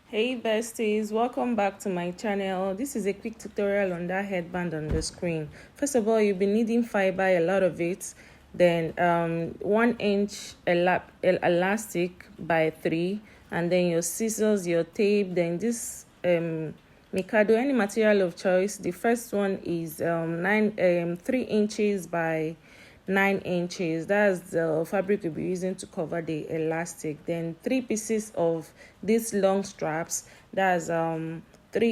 Hey besties, welcome back to my channel. This is a quick tutorial on that headband on the screen. First of all, you'll be needing fiber, a lot of it. Then 1 inch elastic by 3, and then your scissors, your tape, then this Mikado, any material of choice. The first one is 3 inches by 9 inches. That's the fabric we'll be using to cover the elastic. Then 3 pieces of these long straps. That's 3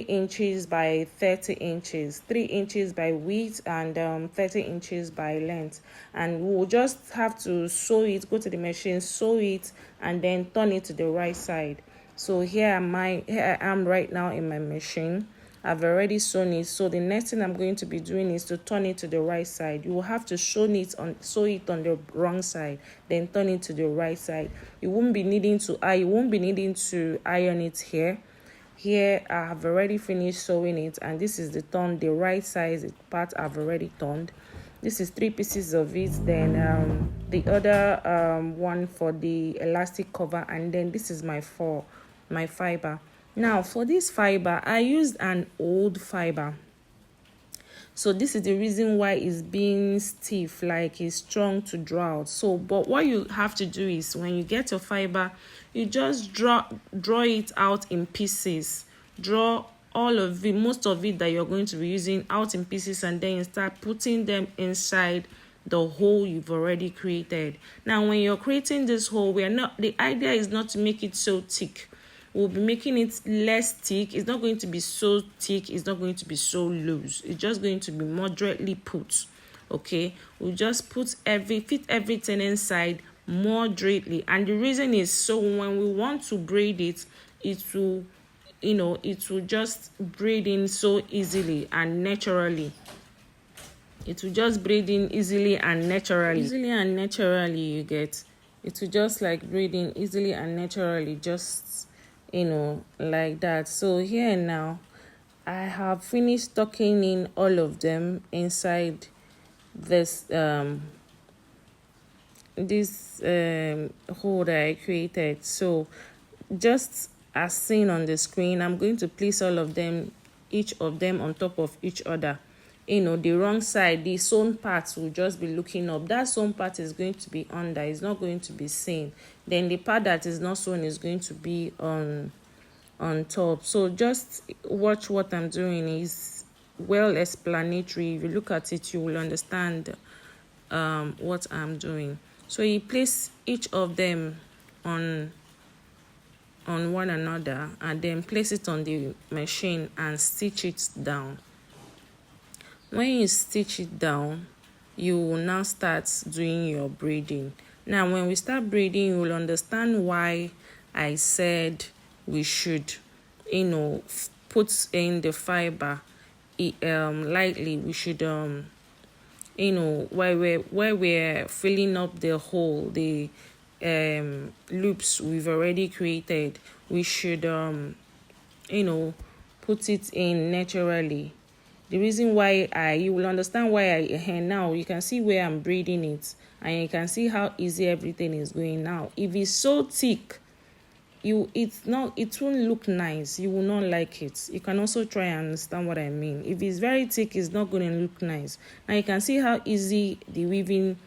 inches by 30 inches, 3 inches by width, and 30 inches by length. And we'll just have to sew it, go to the machine, sew it, and then turn it to the right side. So here I am right now in my machine. I've already sewn it, so the next thing I'm going to be doing is to turn it to the right side. You will have to sew it on the wrong side, then turn it to the right side. You won't be needing to iron it here. Here I have already finished sewing it, and this is the right size part I've already turned. This is 3 pieces of it, then the other one for the elastic cover, and then this is my fiber. Now for this fiber, I used an old fiber, so this is the reason why it's being stiff, like it's strong to draw out. So but what you have to do is, when you get your fiber, you just draw it out in pieces. Draw all of it, most of it that you're going to be using, out in pieces, and then you start putting them inside the hole you've already created. Now when you're creating this hole, the idea is not to make it so thick. We'll be making it less thick. It's not going to be so thick, it's not going to be so loose. It's just going to be moderately put. Okay, we'll just fit everything inside moderately. And the reason is, so when we want to braid it, it will just braid in so easily and naturally. It will just braid in easily and naturally. You get. It will just like braid in easily and naturally, just like that. So here now, I have finished tucking in all of them inside this hole that I created. So just as seen on the screen, I'm going to place each of them on top of each other. The wrong side, the sewn part will just be looking up. That sewn part is going to be under, it's not going to be seen. Then the part that is not sewn is going to be on top. So just watch what I'm doing. Is well explanatory. If you look at it, you will understand what I'm doing. So you place each of them on one another, and then place it on the machine and stitch it down. When you stitch it down, you will now start doing your braiding. Now when we start braiding, you will understand why I said we should put in the fiber lightly. We should where we're filling up the hole, the loops we've already created, we should put it in naturally. The reason why you will understand why now you can see where I'm braiding it, and you can see how easy everything is going now. If it's so thick, it won't look nice. You will not like it. You can also try and understand what I mean. If it's very thick, it's not going to look nice. Now you can see how easy the weaving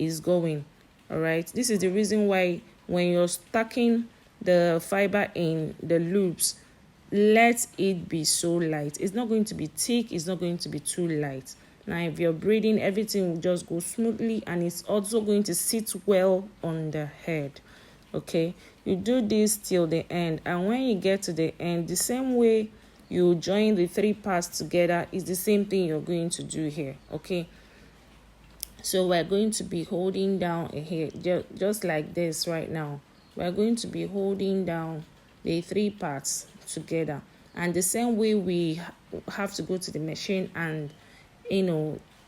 is going. All right, this is the reason why when you're stacking the fiber in the loops, let it be so light. It's not going to be thick, it's not going to be too light. Now if you're braiding, everything will just go smoothly, and it's also going to sit well on the head. Okay, you do this till the end, and when you get to the end, the same way you join the 3 parts together is the same thing you're going to do here. Okay, so we're going to be holding down here just like this. Right now we're going to be holding down the 3 parts together, and the same way we have to go to the machine and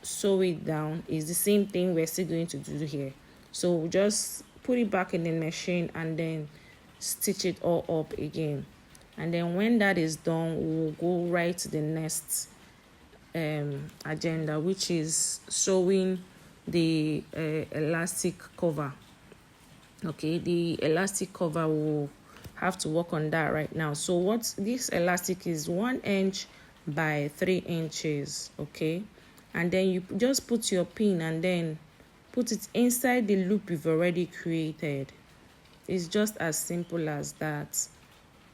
sew it down is the same thing we're still going to do here. So just put it back in the machine and then stitch it all up again, and then when that is done, we'll go right to the next agenda, which is sewing the elastic cover. Okay, the elastic cover will have to work on that right now. So what this elastic is 1 inch by 3 inches, okay? And then you just put your pin and then put it inside the loop you've already created. It's just as simple as that.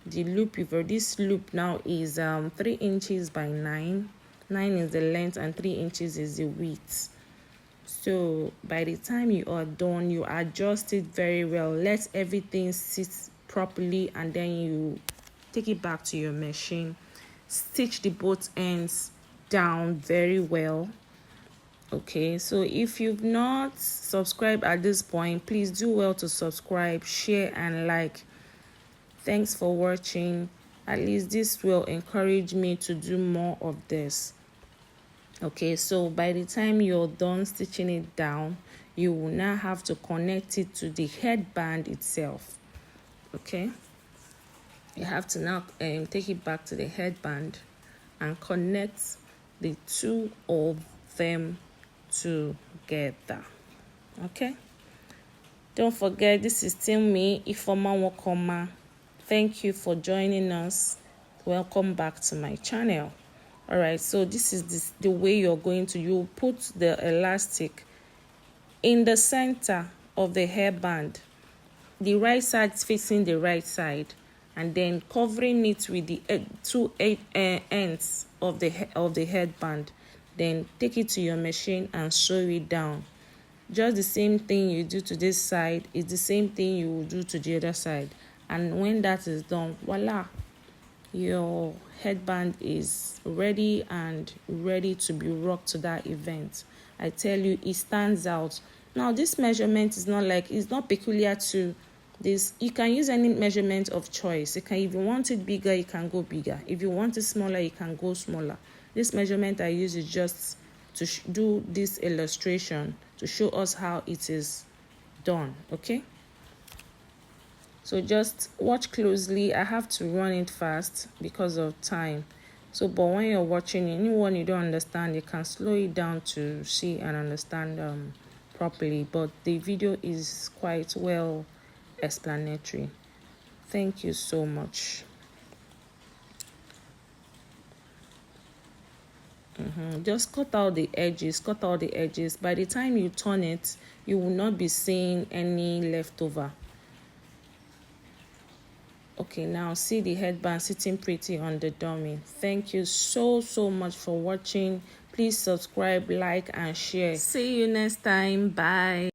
The loop this loop now is 3 inches by 9 is the length and 3 inches is the width. So by the time you are done, you adjust it very well, let everything sit properly, and then you take it back to your machine, stitch the both ends down very well. Okay, so if you've not subscribed at this point, please do well to subscribe, share and like. Thanks for watching. At least this will encourage me to do more of this. Okay, so by the time you're done stitching it down, you will now have to connect it to the headband itself. Okay, you have to now take it back to the headband and connect the two of them together. Okay, don't forget, this is still me, Ifoma Wokoma. Thank you for joining us. Welcome back to my channel. All right, so this is the way you're going to, you put the elastic in the center of the hairband, the right side facing the right side, and then covering it with the two ends of the headband. Then take it to your machine and sew it down. Just the same thing you do to this side is the same thing you will do to the other side. And when that is done, voila, your headband is ready and ready to be rocked to that event. I tell you, it stands out. Now, this measurement is not like, it's not peculiar to this. You can use any measurement of choice. If you want it bigger, you can go bigger. If you want it smaller, you can go smaller. This measurement I use is just to do this illustration to show us how it is done. Okay, so just watch closely. I have to run it fast because of time. So but when you're watching, anyone you don't understand, you can slow it down to see and understand properly, but the video is quite well explanatory. Thank you so much. Just cut out the edges, By the time you turn it, you will not be seeing any leftover. Okay, now see the headband sitting pretty on the dummy. Thank you so much for watching. Please subscribe, like and share. See you next time. Bye.